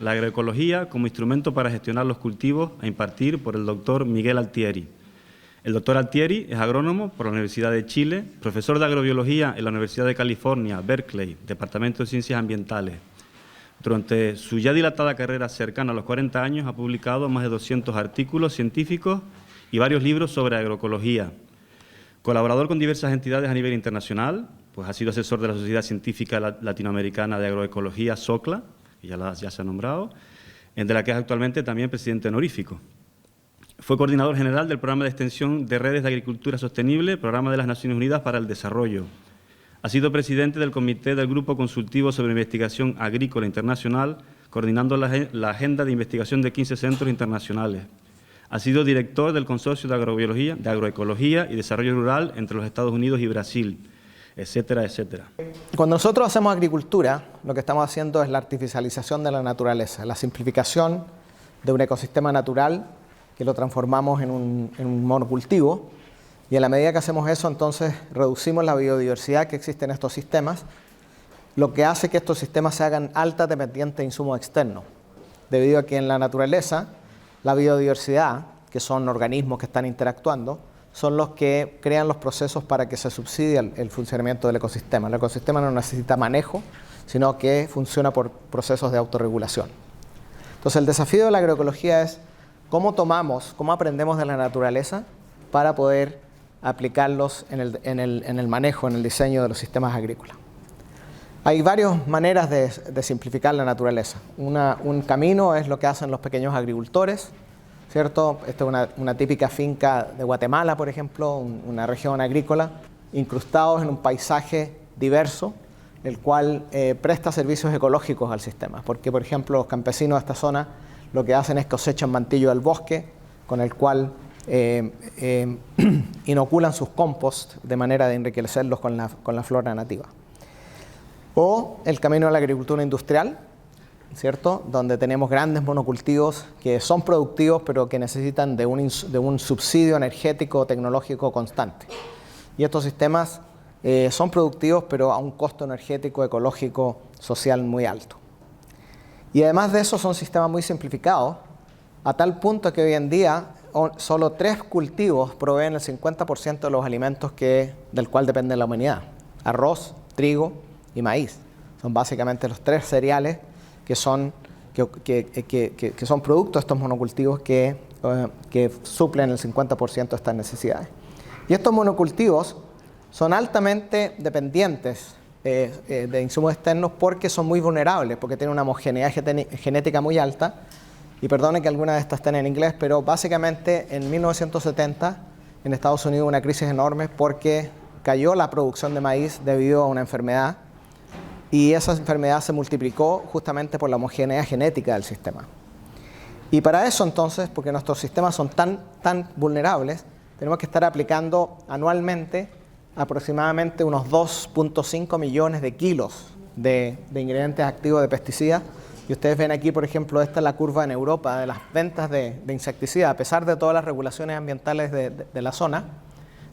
la agroecología como instrumento para gestionar los cultivos a impartir por el doctor Miguel Altieri. El doctor Altieri es agrónomo por la Universidad de Chile, profesor de agrobiología en la Universidad de California, Berkeley, Departamento de Ciencias Ambientales. Durante su ya dilatada carrera cercana a los 40 años ha publicado más de 200 artículos científicos y varios libros sobre agroecología. Colaborador con diversas entidades a nivel internacional, pues ha sido asesor de la Sociedad Científica Latinoamericana de Agroecología, SOCLA, que ya se ha nombrado, de la que es actualmente también presidente honorífico. Fue coordinador general del Programa de Extensión de Redes de Agricultura Sostenible, Programa de las Naciones Unidas para el Desarrollo. Ha sido presidente del Comité del Grupo Consultivo sobre Investigación Agrícola Internacional, coordinando la agenda de investigación de 15 centros internacionales. Ha sido director del Consorcio de Agroecología y Desarrollo Rural entre los Estados Unidos y Brasil, etcétera, etcétera. Cuando nosotros hacemos agricultura, lo que estamos haciendo es la artificialización de la naturaleza, la simplificación de un ecosistema natural que lo transformamos en un monocultivo, y en la medida que hacemos eso, entonces reducimos la biodiversidad que existe en estos sistemas, lo que hace que estos sistemas se hagan alta dependientes de insumos externos, debido a que en la naturaleza la biodiversidad, que son organismos que están interactuando, son los que crean los procesos para que se subsidie el funcionamiento del ecosistema. El ecosistema no necesita manejo, sino que funciona por procesos de autorregulación. Entonces el desafío de la agroecología es cómo aprendemos de la naturaleza para poder aplicarlos en el manejo, en el diseño de los sistemas agrícolas. Hay varias maneras de simplificar la naturaleza. Un camino es lo que hacen los pequeños agricultores, ¿cierto? Esta es una típica finca de Guatemala, por ejemplo, una región agrícola, incrustados en un paisaje diverso, el cual presta servicios ecológicos al sistema. Porque, por ejemplo, los campesinos de esta zona lo que hacen es cosechan mantillo del bosque, con el cual inoculan sus compost de manera de enriquecerlos con la flora nativa. O el camino de la agricultura industrial, ¿cierto? Donde tenemos grandes monocultivos que son productivos pero que necesitan de un subsidio energético tecnológico constante. Y estos sistemas son productivos pero a un costo energético, ecológico, social muy alto. Y además de eso son sistemas muy simplificados, a tal punto que hoy en día solo 3 cultivos proveen el 50% de los alimentos del cual depende la humanidad: arroz, trigo y maíz. Son básicamente los 3 cereales que son producto de estos monocultivos que suplen el 50% de estas necesidades. Y estos monocultivos son altamente dependientes de insumos externos porque son muy vulnerables, porque tienen una homogeneidad genética muy alta. Y perdone que algunas de estas estén en inglés, pero básicamente en 1970 en Estados Unidos hubo una crisis enorme porque cayó la producción de maíz debido a una enfermedad, y esa enfermedad se multiplicó justamente por la homogeneidad genética del sistema. Y para eso entonces, porque nuestros sistemas son tan vulnerables, tenemos que estar aplicando anualmente aproximadamente unos 2.5 millones de kilos de ingredientes activos de pesticidas. Y ustedes ven aquí, por ejemplo, esta es la curva en Europa de las ventas de insecticidas. A pesar de todas las regulaciones ambientales de la zona,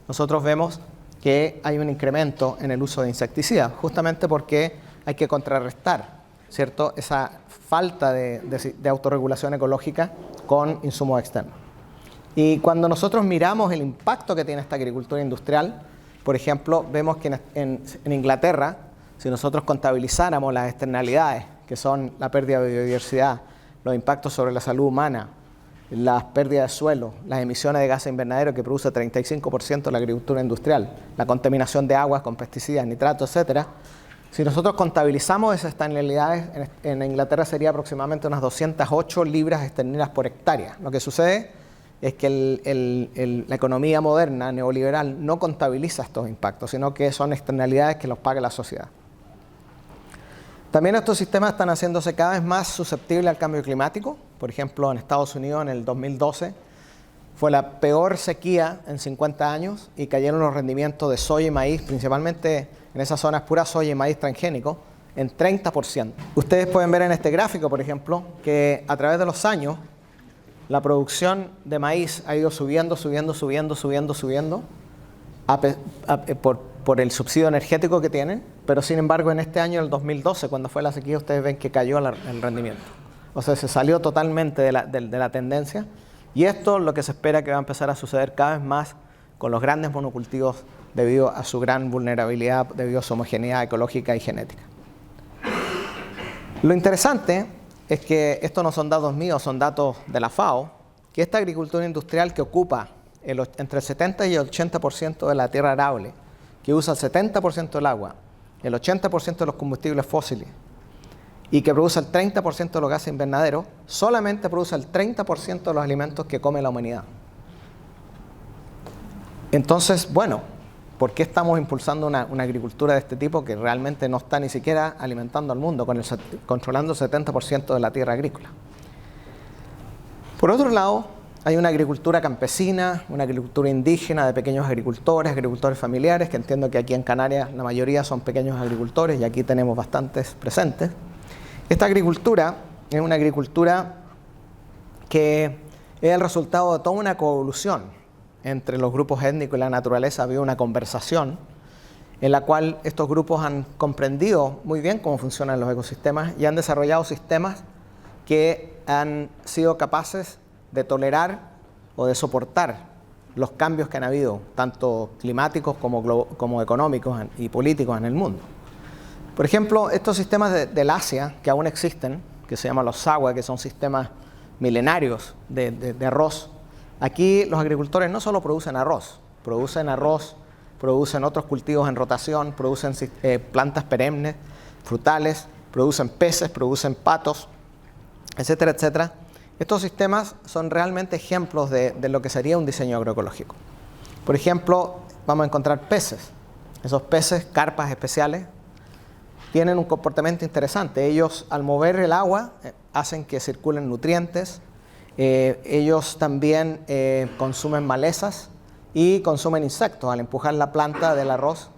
nosotros vemos que hay un incremento en el uso de insecticidas, justamente porque hay que contrarrestar, ¿cierto?, esa falta de autorregulación ecológica con insumos externos. Y cuando nosotros miramos el impacto que tiene esta agricultura industrial, por ejemplo, vemos que en Inglaterra, si nosotros contabilizáramos las externalidades, que son la pérdida de biodiversidad, los impactos sobre la salud humana, las pérdidas de suelo, las emisiones de gases invernadero que produce 35% de la agricultura industrial, la contaminación de aguas con pesticidas, nitratos, etc. Si nosotros contabilizamos esas externalidades, en Inglaterra sería aproximadamente unas 208 libras esterlinas por hectárea. Lo que sucede es que la economía moderna, neoliberal, no contabiliza estos impactos, sino que son externalidades que los paga la sociedad. También estos sistemas están haciéndose cada vez más susceptibles al cambio climático. Por ejemplo, en Estados Unidos en el 2012 fue la peor sequía en 50 años y cayeron los rendimientos de soya y maíz, principalmente en esas zonas pura soya y maíz transgénico, en 30%. Ustedes pueden ver en este gráfico, por ejemplo, que a través de los años la producción de maíz ha ido subiendo por el subsidio energético que tienen, pero sin embargo en este año, el 2012, cuando fue la sequía, ustedes ven que cayó el rendimiento. o sea, se salió totalmente de la tendencia. Y esto lo que se espera que va a empezar a suceder cada vez más con los grandes monocultivos debido a su gran vulnerabilidad, debido a su homogeneidad ecológica y genética. Lo interesante es que estos no son datos míos, son datos de la FAO, que esta agricultura industrial que ocupa entre el 70 y el 80% de la tierra arable, que usa el 70% del agua, el 80% de los combustibles fósiles y que produce el 30% de los gases invernaderos, solamente produce el 30% de los alimentos que come la humanidad. Entonces, bueno, ¿por qué estamos impulsando una agricultura de este tipo que realmente no está ni siquiera alimentando al mundo, controlando el 70% de la tierra agrícola? Por otro lado, hay una agricultura campesina, una agricultura indígena de pequeños agricultores familiares, que entiendo que aquí en Canarias la mayoría son pequeños agricultores y aquí tenemos bastantes presentes. Esta agricultura es una agricultura que es el resultado de toda una coevolución entre los grupos étnicos y la naturaleza. Había una conversación en la cual estos grupos han comprendido muy bien cómo funcionan los ecosistemas y han desarrollado sistemas que han sido capaces de tolerar o de soportar los cambios que han habido, tanto climáticos como económicos y políticos en el mundo. Por ejemplo, estos sistemas del Asia que aún existen, que se llaman los sawa, que son sistemas milenarios de arroz. Aquí los agricultores no solo producen arroz, producen otros cultivos en rotación, producen plantas perennes, frutales, producen peces, producen patos, etcétera, etcétera. Estos sistemas son realmente ejemplos de lo que sería un diseño agroecológico. Por ejemplo, vamos a encontrar peces. Esos peces, carpas especiales, tienen un comportamiento interesante. Ellos, al mover el agua, hacen que circulen nutrientes. Ellos también consumen malezas y consumen insectos. Al empujar la planta del arroz,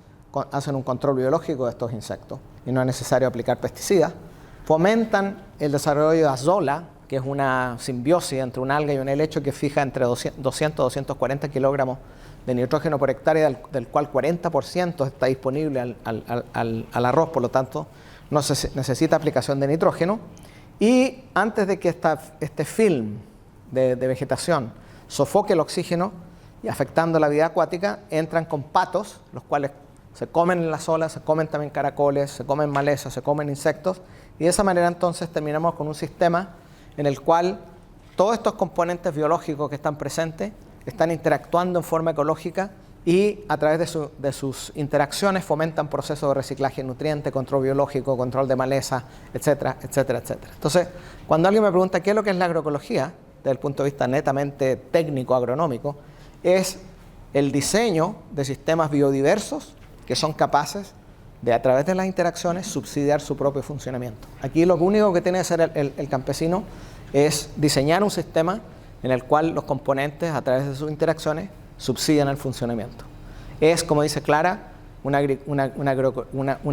hacen un control biológico de estos insectos y no es necesario aplicar pesticidas. Fomentan el desarrollo de azola, que es una simbiosis entre un alga y un helecho que fija entre 200 a 240 kilogramos de nitrógeno por hectárea, del cual 40% está disponible al arroz, por lo tanto no se necesita aplicación de nitrógeno. Y antes de que este film de vegetación sofoque el oxígeno y afectando la vida acuática, entran con patos, los cuales se comen las olas, se comen también caracoles, se comen malezas, se comen insectos, y de esa manera entonces terminamos con un sistema en el cual todos estos componentes biológicos que están presentes están interactuando en forma ecológica y a través de sus interacciones fomentan procesos de reciclaje de nutrientes, control biológico, control de maleza, etcétera, etcétera, etcétera. Entonces, cuando alguien me pregunta qué es lo que es la agroecología, desde el punto de vista netamente técnico, agronómico, es el diseño de sistemas biodiversos que son capaces de, a través de las interacciones, subsidiar su propio funcionamiento. Aquí lo único que tiene que hacer el campesino es diseñar un sistema en el cual los componentes, a través de sus interacciones, subsidian el funcionamiento. Es, como dice Clara, una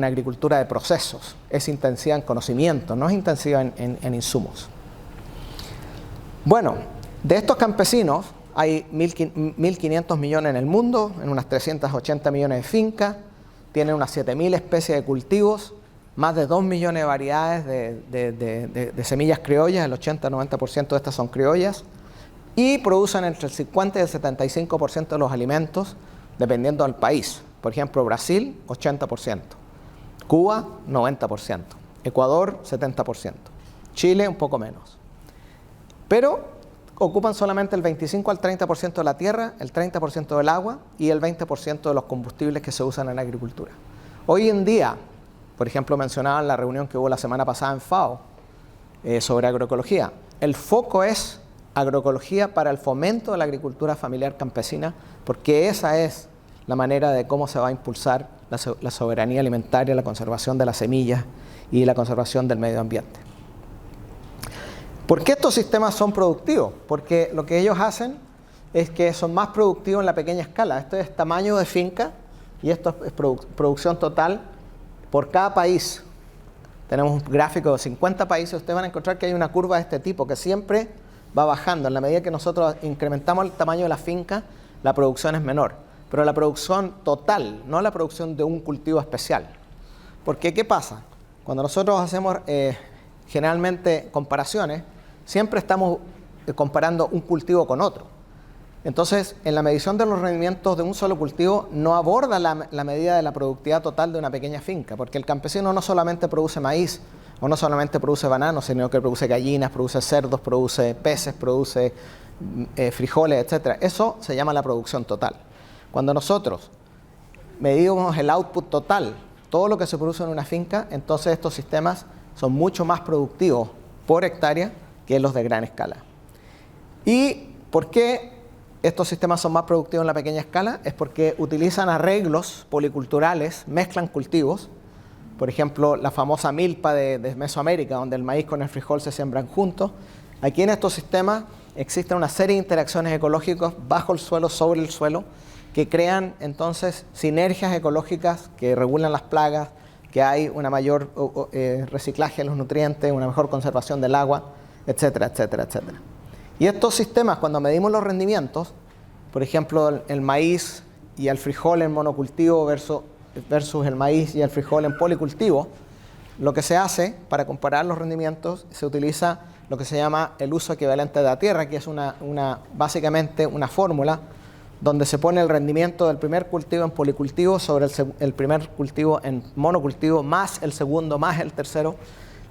agricultura de procesos. Es intensiva en conocimiento, no es intensiva en insumos. Bueno, de estos campesinos hay 1.500 millones en el mundo, en unas 380 millones de fincas, tienen unas 7.000 especies de cultivos, más de 2 millones de variedades de semillas criollas, el 80-90% de estas son criollas, y producen entre el 50 y el 75% de los alimentos, dependiendo del país. Por ejemplo, Brasil, 80%, Cuba, 90%, Ecuador, 70%, Chile, un poco menos. Pero ocupan solamente el 25 al 30% de la tierra, el 30% del agua y el 20% de los combustibles que se usan en la agricultura. Hoy en día, por ejemplo, mencionaban la reunión que hubo la semana pasada en FAO sobre agroecología. El foco es agroecología para el fomento de la agricultura familiar campesina, porque esa es la manera de cómo se va a impulsar la soberanía alimentaria, la conservación de las semillas y la conservación del medio ambiente. ¿Por qué estos sistemas son productivos? Porque lo que ellos hacen es que son más productivos en la pequeña escala. Esto es tamaño de finca y esto es producción total por cada país. Tenemos un gráfico de 50 países. Ustedes van a encontrar que hay una curva de este tipo que siempre va bajando. En la medida que nosotros incrementamos el tamaño de la finca, la producción es menor. Pero la producción total, no la producción de un cultivo especial. Porque, ¿qué pasa? Cuando nosotros hacemos generalmente comparaciones, siempre estamos comparando un cultivo con otro. Entonces, en la medición de los rendimientos de un solo cultivo no aborda la medida de la productividad total de una pequeña finca, porque el campesino no solamente produce maíz o no solamente produce bananos, sino que produce gallinas, produce cerdos, produce peces, produce frijoles, etc. Eso se llama la producción total. Cuando nosotros medimos el output total, todo lo que se produce en una finca, entonces estos sistemas son mucho más productivos por hectárea que los de gran escala. ¿Y por qué estos sistemas son más productivos en la pequeña escala? Es porque utilizan arreglos policulturales, mezclan cultivos. Por ejemplo, la famosa milpa de Mesoamérica, donde el maíz con el frijol se siembran juntos. Aquí en estos sistemas existen una serie de interacciones ecológicas bajo el suelo, sobre el suelo, que crean entonces sinergias ecológicas que regulan las plagas, que hay una mayor reciclaje de los nutrientes, una mejor conservación del agua, etcétera, etcétera, etcétera. Y estos sistemas, cuando medimos los rendimientos, por ejemplo, el maíz y el frijol en monocultivo versus el maíz y el frijol en policultivo, lo que se hace para comparar los rendimientos, se utiliza lo que se llama el uso equivalente de la tierra, que es básicamente una fórmula donde se pone el rendimiento del primer cultivo en policultivo sobre el primer cultivo en monocultivo, más el segundo, más el tercero,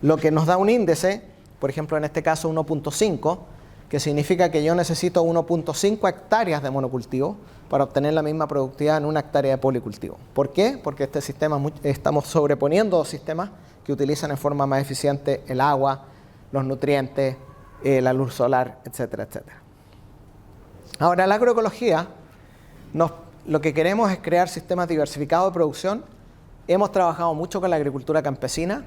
lo que nos da un índice, por ejemplo en este caso 1.5, que significa que yo necesito 1.5 hectáreas de monocultivo para obtener la misma productividad en una hectárea de policultivo. ¿Por qué? Porque este sistema, estamos sobreponiendo dos sistemas que utilizan en forma más eficiente el agua, los nutrientes, la luz solar, etcétera, etcétera. Ahora, la agroecología, lo que queremos es crear sistemas diversificados de producción. Hemos trabajado mucho con la agricultura campesina,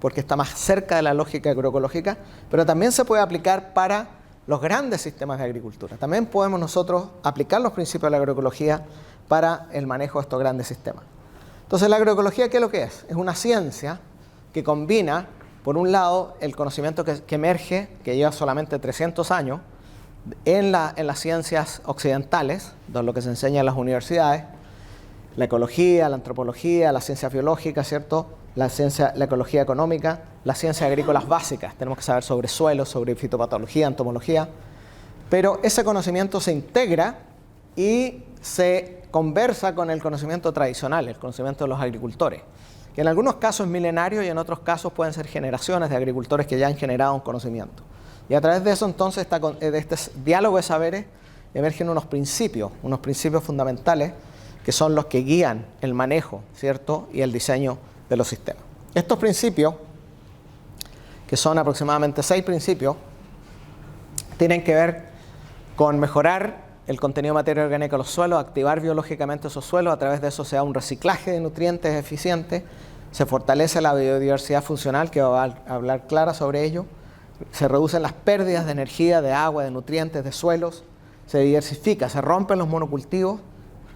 porque está más cerca de la lógica agroecológica, pero también se puede aplicar para los grandes sistemas de agricultura. También podemos nosotros aplicar los principios de la agroecología para el manejo de estos grandes sistemas. Entonces, la agroecología, ¿qué es lo que es? Es una ciencia que combina, por un lado, el conocimiento que emerge, que lleva solamente 300 años, en las ciencias occidentales, de lo que se enseña en las universidades, la ecología, la antropología, la ciencia biológica, ¿cierto? La ecología económica, las ciencias agrícolas básicas. Tenemos que saber sobre suelos, sobre fitopatología, entomología. Pero ese conocimiento se integra y se conversa con el conocimiento tradicional, el conocimiento de los agricultores, que en algunos casos es milenario y en otros casos pueden ser generaciones de agricultores que ya han generado un conocimiento. Y a través de eso, entonces, de este diálogo de saberes, emergen unos principios fundamentales que son los que guían el manejo, ¿cierto?, y el diseño de los sistemas. Estos principios, que son aproximadamente 6 principios, tienen que ver con mejorar el contenido de materia orgánica de los suelos, activar biológicamente esos suelos, a través de eso se da un reciclaje de nutrientes eficiente, se fortalece la biodiversidad funcional, que va a hablar Clara sobre ello, se reducen las pérdidas de energía, de agua, de nutrientes, de suelos, se diversifica, se rompen los monocultivos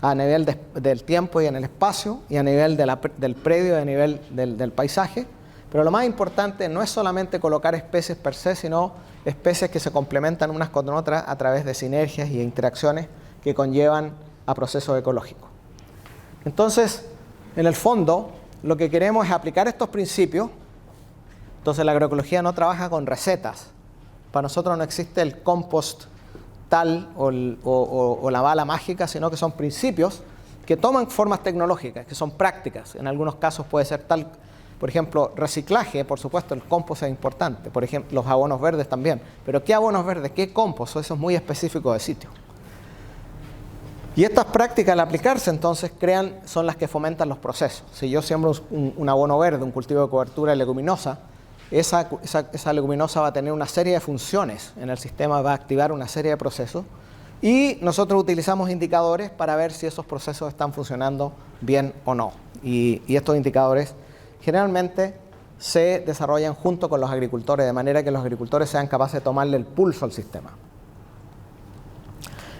a nivel del tiempo y en el espacio, y a nivel del predio y a nivel del paisaje. Pero lo más importante no es solamente colocar especies per se, sino especies que se complementan unas con otras a través de sinergias y interacciones que conllevan a procesos ecológicos. Entonces, en el fondo, lo que queremos es aplicar estos principios. Entonces, la agroecología no trabaja con recetas. Para nosotros no existe el compost tal o la bala mágica, sino que son principios que toman formas tecnológicas, que son prácticas. En algunos casos puede ser tal, por ejemplo, reciclaje, por supuesto, el compost es importante. Por ejemplo, los abonos verdes también. Pero ¿qué abonos verdes? ¿Qué compost? Eso es muy específico de sitio. Y estas prácticas al aplicarse, entonces, son las que fomentan los procesos. Si yo siembro un abono verde, un cultivo de cobertura leguminosa, esa leguminosa va a tener una serie de funciones en el sistema, va a activar una serie de procesos y nosotros utilizamos indicadores para ver si esos procesos están funcionando bien o no. Y estos indicadores generalmente se desarrollan junto con los agricultores, de manera que los agricultores sean capaces de tomarle el pulso al sistema.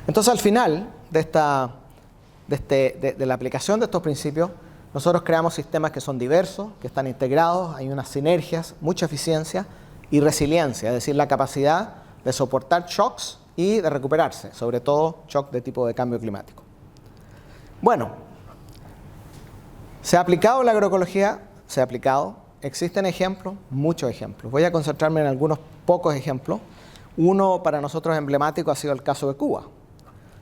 Entonces, al final de la aplicación de estos principios, nosotros creamos sistemas que son diversos, que están integrados, hay unas sinergias, mucha eficiencia y resiliencia, es decir, la capacidad de soportar shocks y de recuperarse, sobre todo shock de tipo de cambio climático. Bueno, ¿se ha aplicado la agroecología? Se ha aplicado. existen ejemplos, muchos ejemplos. Voy a concentrarme en algunos pocos ejemplos. Uno para nosotros emblemático ha sido el caso de Cuba,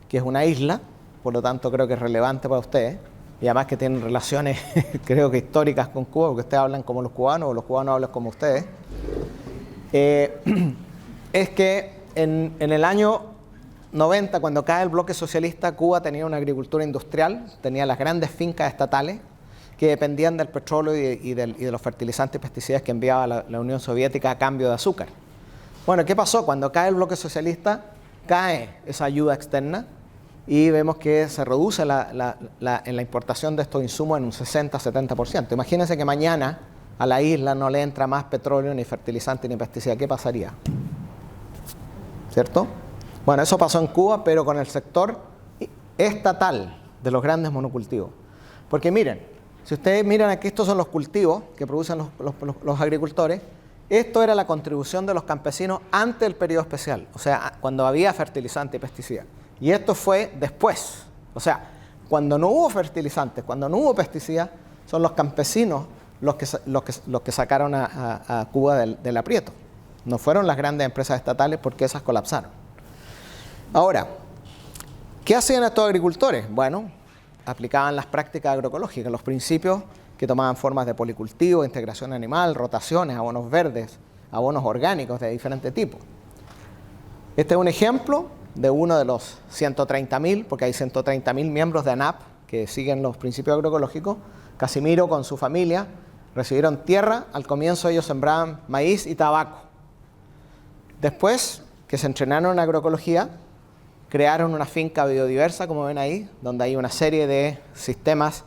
que es una isla, por lo tanto creo que es relevante para ustedes, y además que tienen relaciones creo que históricas con Cuba, porque ustedes hablan como los cubanos o los cubanos hablan como ustedes. Es que en el año 90, cuando cae el bloque socialista, Cuba tenía una agricultura industrial, tenía las grandes fincas estatales que dependían del petróleo y de los fertilizantes y pesticidas que enviaba la Unión Soviética a cambio de azúcar. Bueno, ¿qué pasó? Cuando cae el bloque socialista, cae esa ayuda externa y vemos que se reduce en la importación de estos insumos en un 60-70%. Imagínense que mañana a la isla no le entra más petróleo, ni fertilizante, ni pesticida. ¿Qué pasaría? ¿Cierto? Bueno, eso pasó en Cuba, pero con el sector estatal de los grandes monocultivos. Porque miren, si ustedes miran aquí, estos son los cultivos que producen los agricultores. Esto era la contribución de los campesinos antes del periodo especial, o sea, cuando había fertilizante y pesticida. Y esto fue después. O sea, cuando no hubo fertilizantes, cuando no hubo pesticidas, son los campesinos los que sacaron a Cuba del aprieto. No fueron las grandes empresas estatales, porque esas colapsaron. Ahora, ¿qué hacían estos agricultores? Bueno, aplicaban las prácticas agroecológicas, los principios que tomaban formas de policultivo, integración animal, rotaciones, abonos verdes, abonos orgánicos de diferentes tipos. Este es un ejemplo de uno de los 130.000, porque hay 130.000 miembros de ANAP que siguen los principios agroecológicos. Casimiro con su familia recibieron tierra. Al comienzo ellos sembraban maíz y tabaco. Después que se entrenaron en agroecología, crearon una finca biodiversa, como ven ahí, donde hay una serie de sistemas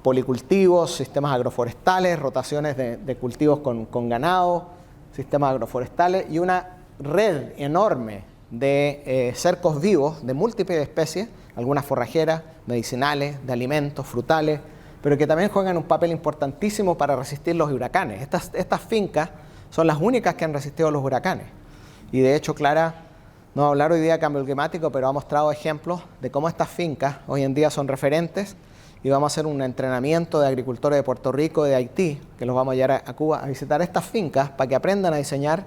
policultivos, sistemas agroforestales, rotaciones de cultivos con ganado, sistemas agroforestales y una red enorme de cercos vivos de múltiples especies, algunas forrajeras, medicinales, de alimentos, frutales, pero que también juegan un papel importantísimo para resistir los huracanes. Estas fincas son las únicas que han resistido los huracanes. Y de hecho, Clara no va a hablar hoy día de cambio climático, pero ha mostrado ejemplos de cómo estas fincas hoy en día son referentes. Y vamos a hacer un entrenamiento de agricultores de Puerto Rico y de Haití, que los vamos a llevar a Cuba a visitar estas fincas para que aprendan a diseñar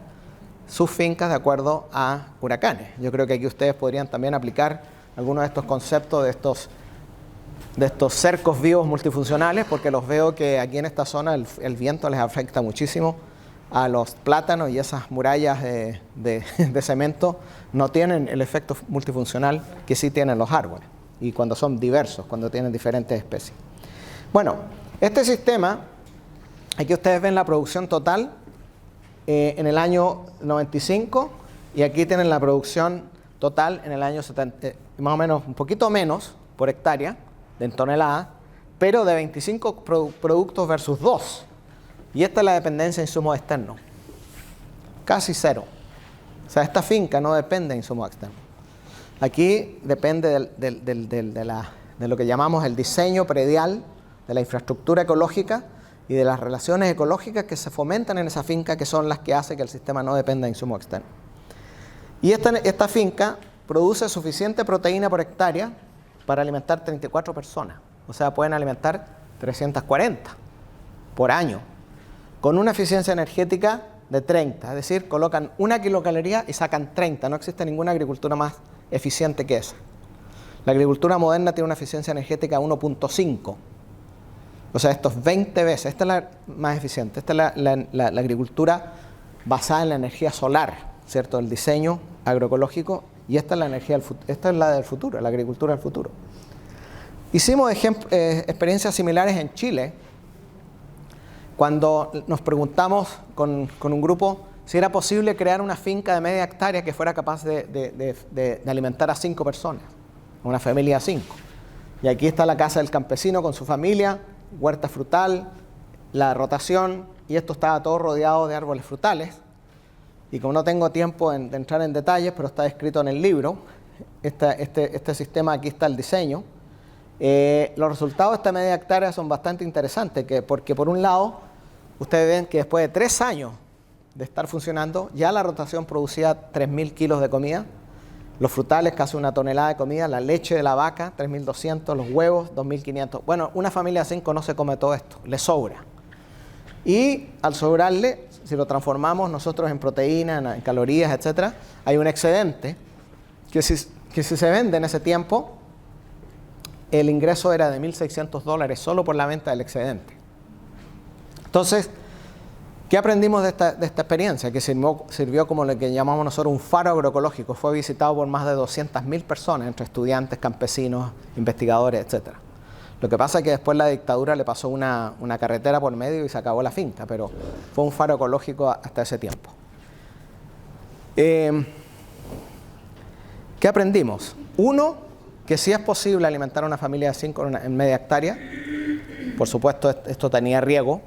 sus fincas de acuerdo a huracanes. Yo creo que aquí ustedes podrían también aplicar algunos de estos conceptos de estos cercos vivos multifuncionales, porque los veo que aquí en esta zona el viento les afecta muchísimo a los plátanos, y esas murallas de cemento no tienen el efecto multifuncional que sí tienen los árboles, y cuando son diversos, cuando tienen diferentes especies. Bueno, este sistema, aquí ustedes ven la producción total en el año 95, y aquí tienen la producción total en el año 70, más o menos un poquito menos por hectárea, en toneladas, pero de 25 productos versus 2. Y esta es la dependencia de insumos externos. Casi cero. O sea, esta finca no depende de insumos externos. Aquí depende de lo que llamamos el diseño predial, de la infraestructura ecológica y de las relaciones ecológicas que se fomentan en esa finca, que son las que hacen que el sistema no dependa de insumos externos. Y esta finca produce suficiente proteína por hectárea para alimentar 34 personas. O sea, pueden alimentar 340 por año, con una eficiencia energética de 30. Es decir, colocan 1 kilocaloría y sacan 30. No existe ninguna agricultura más eficiente que esa. La agricultura moderna tiene una eficiencia energética de 1.5. O sea, esto es 20 veces. Esta es la más eficiente. Esta es la agricultura basada en la energía solar, ¿cierto? El diseño agroecológico. Y esta es la energía esta es la del futuro, la agricultura del futuro. Hicimos experiencias similares en Chile, cuando nos preguntamos con un grupo si era posible crear una finca de media hectárea que fuera capaz de alimentar a 5 personas, una familia de 5. Y aquí está la casa del campesino con su familia, huerta frutal, la rotación, y esto estaba todo rodeado de árboles frutales. Y como no tengo tiempo de entrar en detalles, pero está descrito en el libro, este sistema, aquí está el diseño. Los resultados de esta media hectárea son bastante interesantes, porque por un lado, ustedes ven que después de 3 años de estar funcionando, ya la rotación producía 3.000 kilos de comida, los frutales casi 1 tonelada de comida, la leche de la vaca 3.200, los huevos 2.500. Bueno, una familia de 5 no se come todo esto, le sobra. Y al sobrarle, si lo transformamos nosotros en proteína, en calorías, etc., hay un excedente que si se vende en ese tiempo, el ingreso era de $1.600 solo por la venta del excedente. Entonces, ¿qué aprendimos de esta experiencia? Que sirvió como lo que llamamos nosotros un faro agroecológico. Fue visitado por más de 200.000 personas, entre estudiantes, campesinos, investigadores, etc. Lo que pasa es que después la dictadura le pasó una carretera por medio y se acabó la finca, pero fue un faro ecológico hasta ese tiempo. ¿Qué aprendimos? Uno, que sí es posible alimentar a una familia de 5 en media hectárea. Por supuesto, esto tenía riego,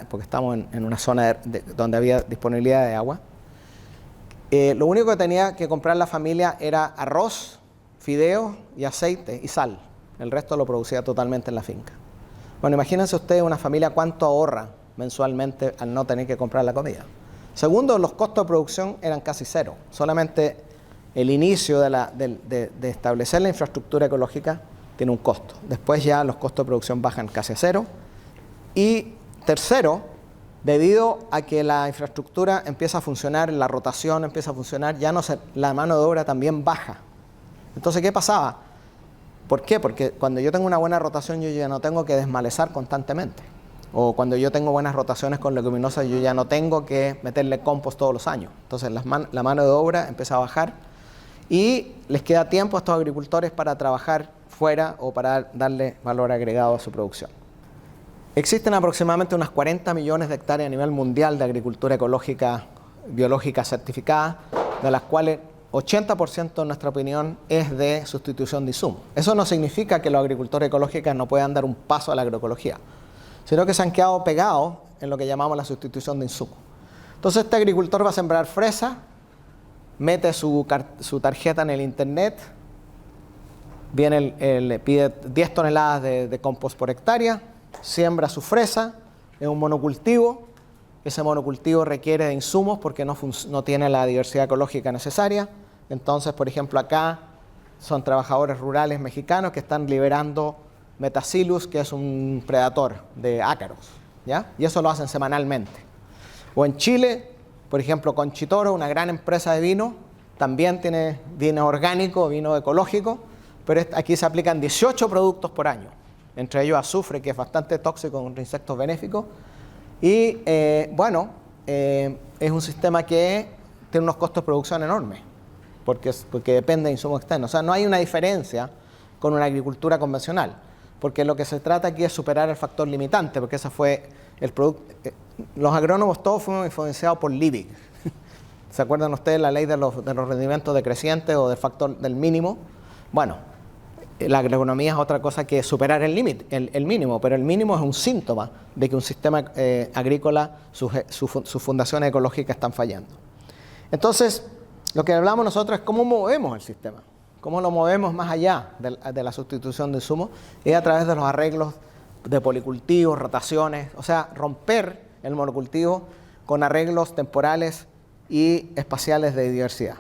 porque estamos en una zona donde había disponibilidad de agua. Lo único que tenía que comprar la familia era arroz, fideos y aceite y sal. El resto lo producía totalmente en la finca. Bueno, imagínense ustedes una familia cuánto ahorra mensualmente al no tener que comprar la comida. Segundo, los costos de producción eran casi cero. Solamente el inicio de establecer la infraestructura ecológica tiene un costo. Después ya los costos de producción bajan casi a cero. Y tercero, debido a que la infraestructura empieza a funcionar, la rotación empieza a funcionar, la mano de obra también baja. Entonces, ¿qué pasaba? ¿Por qué? Porque cuando yo tengo una buena rotación, yo ya no tengo que desmalezar constantemente. O cuando yo tengo buenas rotaciones con leguminosas, yo ya no tengo que meterle compost todos los años. Entonces, la mano de obra empieza a bajar y les queda tiempo a estos agricultores para trabajar fuera o para darle valor agregado a su producción. Existen aproximadamente unas 40 millones de hectáreas a nivel mundial de agricultura ecológica, biológica certificada, de las cuales 80% en nuestra opinión es de sustitución de insumos. Eso no significa que los agricultores ecológicos no puedan dar un paso a la agroecología, sino que se han quedado pegados en lo que llamamos la sustitución de insumos. Entonces este agricultor va a sembrar fresa, mete su tarjeta en el internet, le pide 10 toneladas de compost por hectárea, siembra su fresa, es un monocultivo. Ese monocultivo requiere de insumos porque no tiene la diversidad ecológica necesaria. Entonces, por ejemplo, acá son trabajadores rurales mexicanos que están liberando Metacillus, que es un predador de ácaros, ¿ya? Y eso lo hacen semanalmente. O en Chile, por ejemplo, Conchitoro, una gran empresa de vino, también tiene vino orgánico, vino ecológico, pero aquí se aplican 18 productos por año, entre ellos azufre, que es bastante tóxico contra insectos benéficos. Y es un sistema que tiene unos costos de producción enormes, porque depende de insumos externos. O sea, no hay una diferencia con una agricultura convencional, porque lo que se trata aquí es superar el factor limitante, porque ese fue el producto. Los agrónomos todos fuimos influenciados por Liebig. ¿Se acuerdan ustedes la ley de los rendimientos decrecientes o del factor del mínimo? Bueno, la agronomía es otra cosa que superar el mínimo, pero el mínimo es un síntoma de que un sistema agrícola, sus fundaciones ecológicas están fallando. Entonces, lo que hablamos nosotros es cómo movemos el sistema, cómo lo movemos más allá de la sustitución de insumos, y a través de los arreglos de policultivos, rotaciones, o sea, romper el monocultivo con arreglos temporales y espaciales de diversidad.